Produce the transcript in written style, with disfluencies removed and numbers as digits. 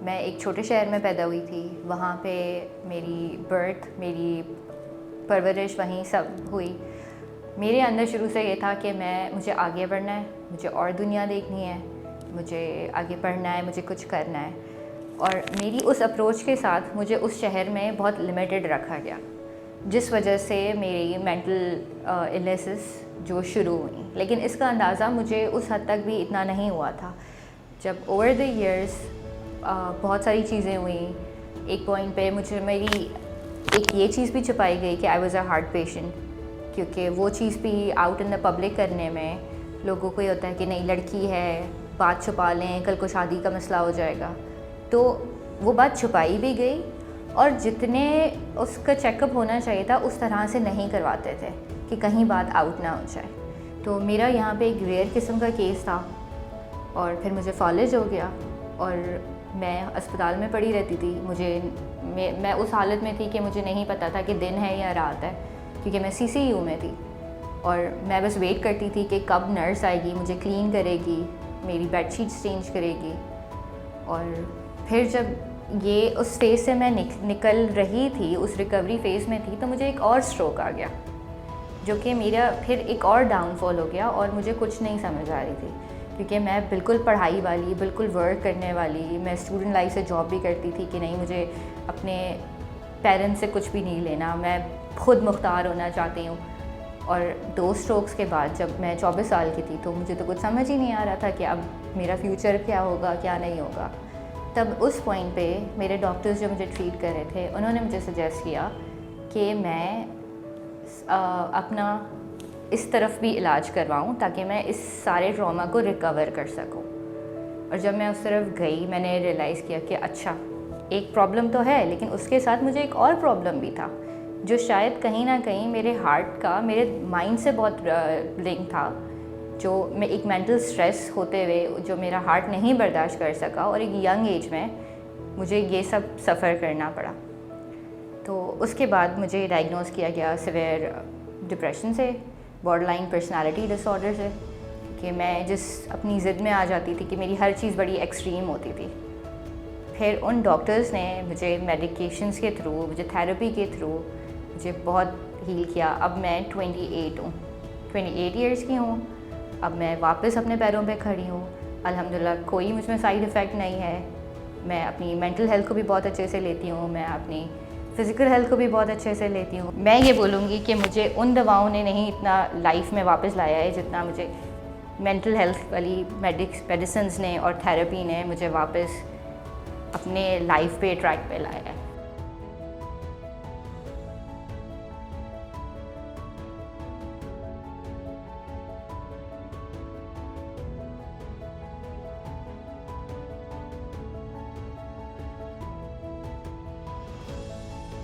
मैं एक छोटे शहर में पैदा हुई थी। वहाँ पे मेरी बर्थ, मेरी परवरिश वहीं सब हुई। मेरे अंदर शुरू से ये था कि मुझे आगे बढ़ना है, मुझे और दुनिया देखनी है, मुझे आगे पढ़ना है, मुझे कुछ करना है। और मेरी उस अप्रोच के साथ मुझे उस शहर में बहुत लिमिटेड रखा गया, जिस वजह से मेरी मेंटल इलनेसेस जो शुरू हुई। लेकिन इसका अंदाज़ा मुझे उस हद तक भी इतना नहीं हुआ था। जब ओवर द ईयर्स बहुत सारी चीज़ें हुई, एक पॉइंट पे मुझे मेरी एक ये चीज़ भी छुपाई गई कि I was a heart patient, क्योंकि वो चीज़ भी आउट इन द पब्लिक करने में लोगों को ये होता है कि नहीं, लड़की है, बात छुपा लें, कल को शादी का मसला हो जाएगा। तो वो बात छुपाई भी गई और जितने उसका चेकअप होना चाहिए था उस तरह से नहीं करवाते थे कि कहीं बात आउट ना हो जाए। तो मेरा यहाँ पे एक रेयर किस्म का केस था और फिर मुझे फॉलेज हो गया और मैं अस्पताल में पड़ी रहती थी। मैं उस हालत में थी कि मुझे नहीं पता था कि दिन है या रात है, क्योंकि मैं CCU में थी और मैं बस वेट करती थी कि कब नर्स आएगी, मुझे क्लीन करेगी, मेरी बेडशीट्स चेंज करेगी। और फिर जब ये उस फेज़ से मैं निकल रही थी, उस रिकवरी फ़ेज़ में थी, तो मुझे एक और स्ट्रोक आ गया, जो कि मेरा फिर एक और डाउनफॉल हो गया और मुझे कुछ नहीं समझ आ रही थी, क्योंकि मैं बिल्कुल पढ़ाई वाली, बिल्कुल वर्क करने वाली, मैं स्टूडेंट लाइफ से जॉब भी करती थी कि नहीं, मुझे अपने पेरेंट्स से कुछ भी नहीं लेना, मैं खुद मुख्तार होना चाहती हूँ। और 2 स्ट्रोक्स के बाद जब मैं 24 साल की थी, तो मुझे तो कुछ समझ ही नहीं आ रहा था कि अब मेरा फ्यूचर क्या होगा, क्या नहीं होगा। तब उस पॉइंट पे मेरे डॉक्टर्स जो मुझे ट्रीट कर रहे थे, उन्होंने मुझे सजेस्ट किया कि मैं अपना इस तरफ भी इलाज करवाऊँ ताकि मैं इस सारे ट्रॉमा को रिकवर कर सकूँ। और जब मैं उस तरफ गई, मैंने रियलाइज़ किया कि अच्छा, एक प्रॉब्लम तो है, लेकिन उसके साथ मुझे एक और प्रॉब्लम भी था, जो शायद कहीं ना कहीं मेरे हार्ट का, मेरे माइंड से बहुत लिंक था, जो मैं एक मेंटल स्ट्रेस होते हुए जो मेरा हार्ट नहीं बर्दाश्त कर सका और एक यंग एज में मुझे ये सब सफ़र करना पड़ा। तो उसके बाद मुझे डायग्नोस किया गया सिवियर डिप्रेशन से, बॉर्डरलाइन पर्सनालिटी डिसऑर्डर से, कि मैं जिस अपनी ज़िद में आ जाती थी कि मेरी हर चीज़ बड़ी एक्सट्रीम होती थी। फिर उन डॉक्टर्स ने मुझे मेडिकेशंस के थ्रू, मुझे थेरेपी के थ्रू मुझे बहुत हील किया। अब मैं 28 हूँ, 28 ईयर्स की हूँ। अब मैं वापस अपने पैरों पे खड़ी हूँ, अल्हम्दुलिल्लाह। कोई मुझ में साइड इफ़ेक्ट नहीं है। मैं अपनी मेंटल हेल्थ को भी बहुत अच्छे से लेती हूँ, मैं अपनी फ़िज़िकल हेल्थ को भी बहुत अच्छे से लेती हूँ। मैं ये बोलूँगी कि मुझे उन दवाओं ने नहीं इतना लाइफ में वापस लाया है, जितना मुझे मेंटल हेल्थ वाली मेडिसिन्स ने और थेरेपी ने मुझे वापस अपने लाइफ पे ट्रैक पे लाया है।